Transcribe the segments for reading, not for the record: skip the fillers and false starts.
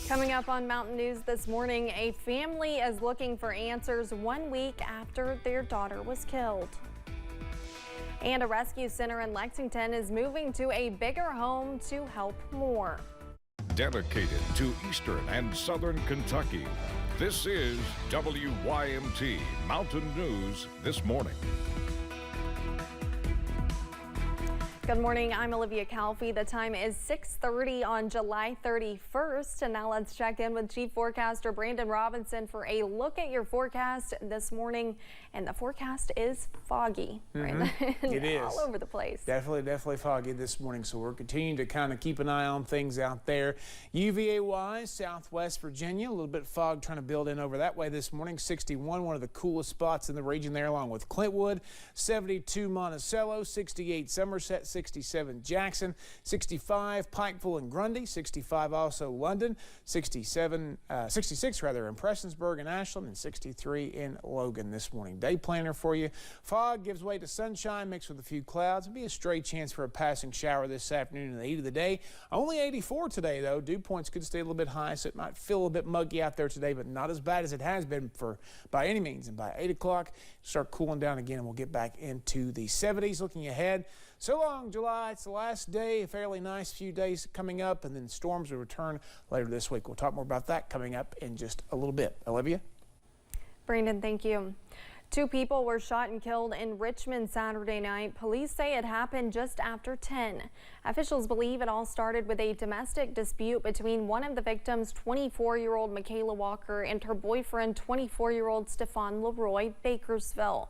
Coming up on Mountain News this morning, a family is looking for answers 1 week after their daughter was killed. And a rescue center in Lexington is moving to a bigger home to help more. Dedicated to Eastern and Southern Kentucky, this is WYMT Mountain News This Morning. Good morning, I'm Olivia Calfee. The time is 6:30 on July 31st. And now let's check in with Chief Forecaster Brandon Robinson for a look at your forecast this morning. And the forecast is foggy. It is. All over the place. Definitely foggy this morning. So we're continuing to kind of keep an eye on things out there. UVA-wise, Southwest Virginia, a little bit of fog trying to build in over that way this morning. 61, one of the coolest spots in the region there, along with Clintwood. 72 Monticello, 68 Somerset, 67 Jackson, 65 Pikeville and Grundy, 65 also London, 66 in Prestonsburg and Ashland, and 63 in Logan this morning. Day planner for you. Fog gives way to sunshine mixed with a few clouds. It'll be a stray chance for a passing shower this afternoon in the heat of the day. Only 84 today though. Dew points could stay a little bit high, so it might feel a bit muggy out there today, but not as bad as it has been by any means. And by 8 o'clock, start cooling down again, and we'll get back into the 70s. Looking ahead, so long July, it's the last day, a fairly nice few days coming up, and then storms will return later this week. We'll talk more about that coming up in just a little bit. Olivia? Brandon, thank you. 2 people were shot and killed in Richmond Saturday night. Police say it happened just after 10. Officials believe it all started with a domestic dispute between one of the victims, 24-year-old Michaela Walker, and her boyfriend, 24-year-old Stefan Leroy, Bakersville.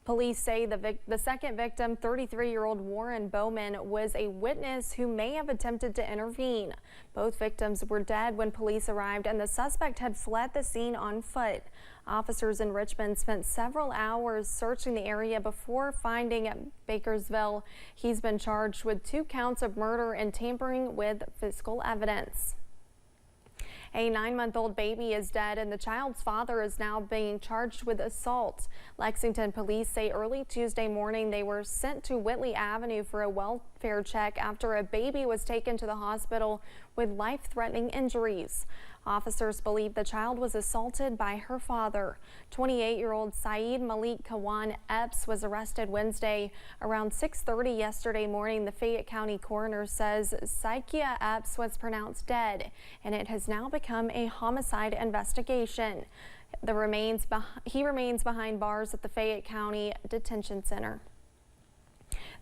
Police say the second victim, 33-year-old Warren Bowman, was a witness who may have attempted to intervene. Both victims were dead when police arrived, and the suspect had fled the scene on foot. Officers in Richmond spent several hours searching the area before finding Bakersville. He's been charged with 2 counts of murder and tampering with physical evidence. A 9-month-old baby is dead, and the child's father is now being charged with assault. Lexington police say early Tuesday morning they were sent to Whitley Avenue for a welfare check after a baby was taken to the hospital with life-threatening injuries. Officers believe the child was assaulted by her father. 28-year-old Saeed Malik Kawan Epps was arrested Wednesday around 6:30 yesterday morning. The Fayette County coroner says Saikia Epps was pronounced dead, and it has now become a homicide investigation. He remains behind bars at the Fayette County Detention Center.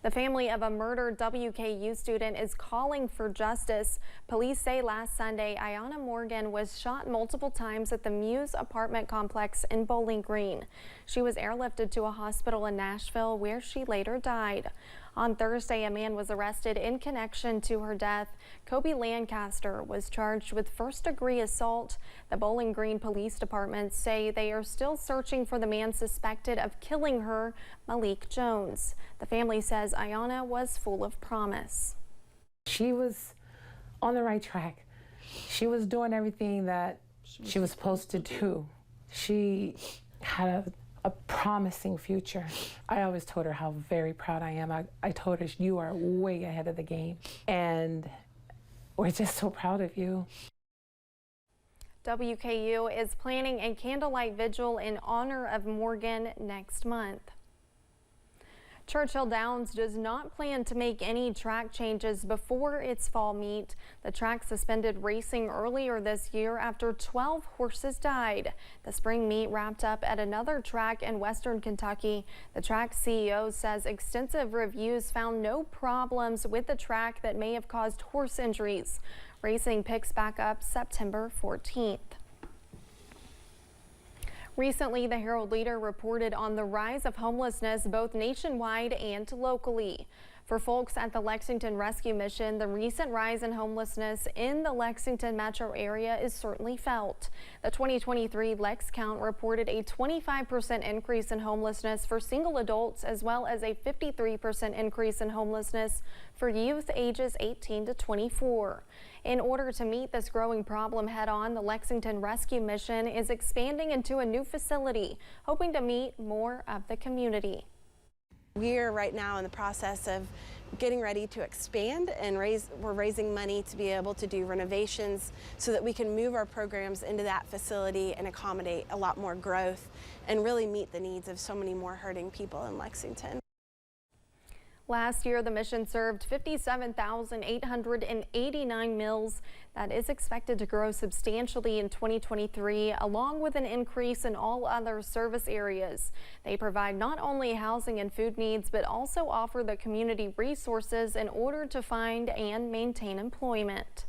The family of a murdered WKU student is calling for justice. Police say last Sunday, Ayanna Morgan was shot multiple times at the Muse apartment complex in Bowling Green. She was airlifted to a hospital in Nashville where she later died. On Thursday, a man was arrested in connection to her death. Kobe Lancaster was charged with first-degree assault. The Bowling Green Police Department say they are still searching for the man suspected of killing her, Malik Jones. The family says Ayanna was full of promise. She was on the right track. She was doing everything that she was supposed to do. She had a promising future. I always told her how very proud I am. I told her, you are way ahead of the game, and we're just so proud of you. WKU is planning a candlelight vigil in honor of Morgan next month. Churchill Downs does not plan to make any track changes before its fall meet. The track suspended racing earlier this year after 12 horses died. The spring meet wrapped up at another track in western Kentucky. The track CEO says extensive reviews found no problems with the track that may have caused horse injuries. Racing picks back up September 14th. Recently, the Herald-Leader reported on the rise of homelessness both nationwide and locally. For folks at the Lexington Rescue Mission, the recent rise in homelessness in the Lexington metro area is certainly felt. The 2023 Lex Count reported a 25% increase in homelessness for single adults, as well as a 53% increase in homelessness for youth ages 18 to 24. In order to meet this growing problem head-on, the Lexington Rescue Mission is expanding into a new facility, hoping to meet more of the community. We're right now in the process of getting ready to expand and we're raising money to be able to do renovations so that we can move our programs into that facility and accommodate a lot more growth and really meet the needs of so many more hurting people in Lexington. Last year, the mission served 57,889 meals. That is expected to grow substantially in 2023, along with an increase in all other service areas. They provide not only housing and food needs, but also offer the community resources in order to find and maintain employment.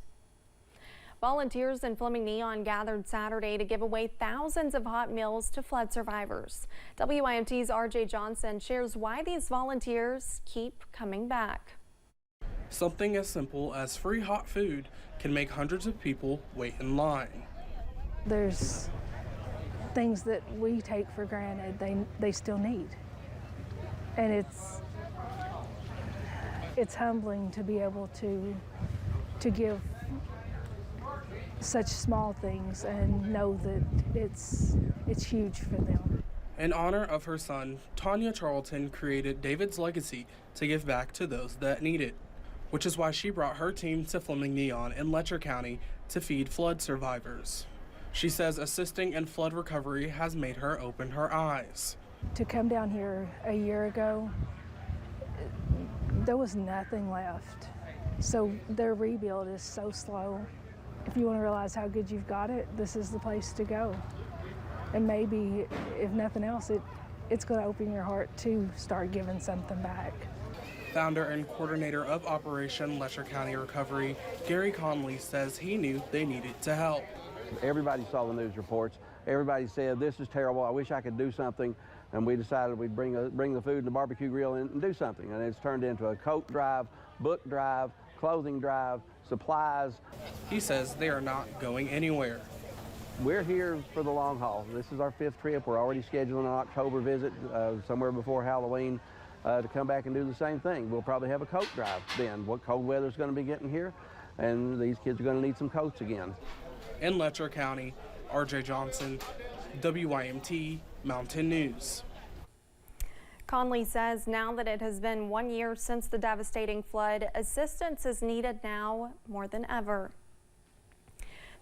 Volunteers in Fleming Neon gathered Saturday to give away thousands of hot meals to flood survivors. WYMT's RJ Johnson shares why these volunteers keep coming back. Something as simple as free hot food can make hundreds of people wait in line. There's things that we take for granted they still need. And it's humbling to be able to give such small things and know that it's huge for them. In honor of her son, Tanya Charlton created David's Legacy to give back to those that need it, which is why she brought her team to Fleming Neon in Letcher County to feed flood survivors. She says assisting in flood recovery has made her open her eyes. To come down here a year ago, there was nothing left. So their rebuild is so slow. If you want to realize how good you've got it, this is the place to go. And maybe, if nothing else, it's going to open your heart to start giving something back. Founder and coordinator of Operation Letcher County Recovery, Gary Conley, says he knew they needed to help. Everybody saw the news reports. Everybody said, this is terrible, I wish I could do something. And we decided we'd bring the food and the barbecue grill in and do something. And it's turned into a coat drive, book drive, clothing drive, supplies. He says they are not going anywhere. We're here for the long haul. This is our 5th trip. We're already scheduling an October visit somewhere before Halloween to come back and do the same thing. We'll probably have a coat drive then. What cold weather's going to be getting here, and these kids are going to need some coats again. In Letcher County, RJ Johnson, WYMT Mountain News. Conley says now that it has been 1 year since the devastating flood, assistance is needed now more than ever.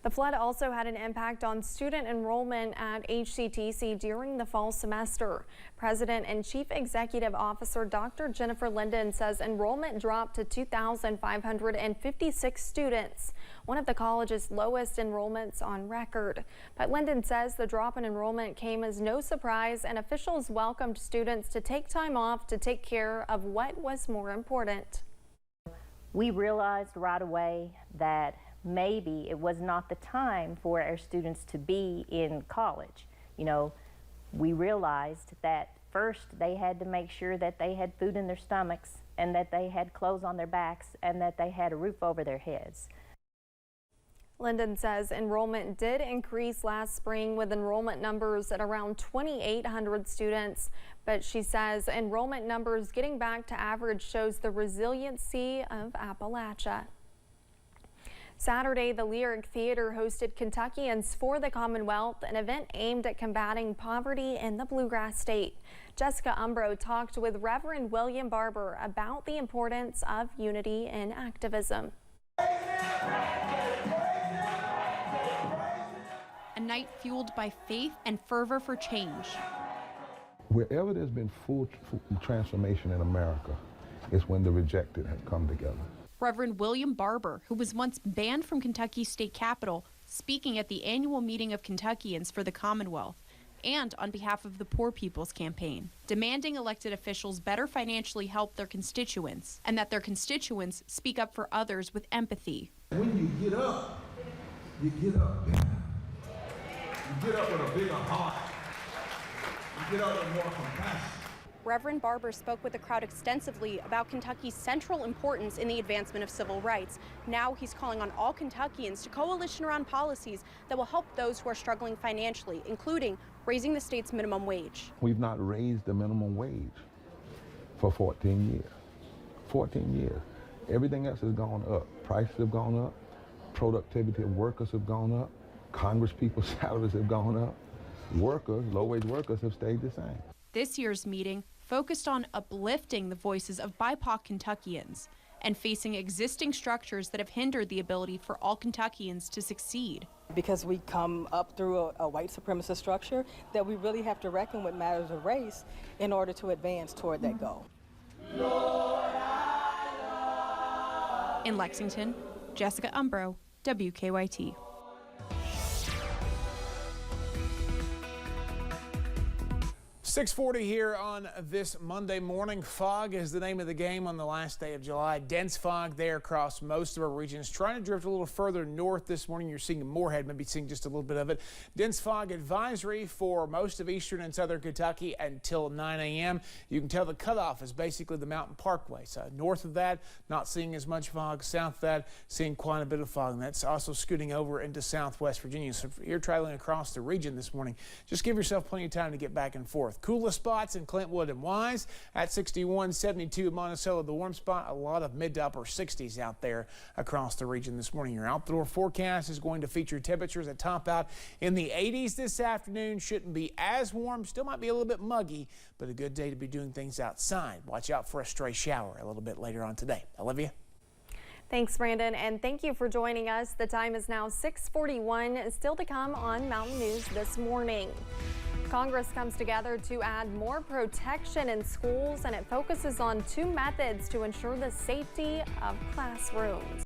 The flood also had an impact on student enrollment at HCTC during the fall semester. President and Chief Executive Officer Dr. Jennifer Linden says enrollment dropped to 2,556 students, one of the college's lowest enrollments on record. But Linden says the drop in enrollment came as no surprise, and officials welcomed students to take time off to take care of what was more important. We realized right away that maybe it was not the time for our students to be in college. You know, we realized that first they had to make sure that they had food in their stomachs and that they had clothes on their backs and that they had a roof over their heads. Linden says enrollment did increase last spring with enrollment numbers at around 2,800 students, but she says enrollment numbers getting back to average shows the resiliency of Appalachia. Saturday, the Lyric Theater hosted Kentuckians for the Commonwealth, an event aimed at combating poverty in the Bluegrass State. Jessica Umbro talked with Reverend William Barber about the importance of unity in activism. A night fueled by faith and fervor for change. Wherever there's been full transformation in America, it's when the rejected have come together. Reverend William Barber, who was once banned from Kentucky's state capitol, speaking at the annual meeting of Kentuckians for the Commonwealth and on behalf of the Poor People's Campaign, demanding elected officials better financially help their constituents and that their constituents speak up for others with empathy. When you get up better. You get up with a bigger heart. You get up with more compassion. Reverend Barber spoke with the crowd extensively about Kentucky's central importance in the advancement of civil rights. Now he's calling on all Kentuckians to coalition around policies that will help those who are struggling financially, including raising the state's minimum wage. We've not raised the minimum wage for 14 years. 14 years. Everything else has gone up. Prices have gone up. Productivity of workers have gone up. Congress people's salaries have gone up. Workers, low-wage workers, have stayed the same. This year's meeting focused on uplifting the voices of BIPOC Kentuckians and facing existing structures that have hindered the ability for all Kentuckians to succeed. Because we come up through a white supremacist structure, that we really have to reckon with matters of race in order to advance toward that goal. In Lexington, Jessica Umbro, WKYT. 6:40 here on this Monday morning. Fog is the name of the game on the last day of July. Dense fog there across most of our regions. Trying to drift a little further north this morning. You're seeing Moorhead, maybe seeing just a little bit of it. Dense fog advisory for most of eastern and southern Kentucky until 9 a.m. You can tell the cutoff is basically the Mountain Parkway. So north of that, not seeing as much fog. South of that, seeing quite a bit of fog. And that's also scooting over into southwest Virginia. So if you're traveling across the region this morning, just give yourself plenty of time to get back and forth. Coolest spots in Clintwood and Wise at 61, 72 Monticello. The warm spot, a lot of mid to upper 60s out there across the region this morning. Your outdoor forecast is going to feature temperatures that top out in the 80s this afternoon. Shouldn't be as warm, still might be a little bit muggy, but a good day to be doing things outside. Watch out for a stray shower a little bit later on today. Olivia? Thanks, Brandon, and thank you for joining us. The time is now 6:41. Still to come on Mountain News this morning. Congress comes together to add more protection in schools, and it focuses on two methods to ensure the safety of classrooms.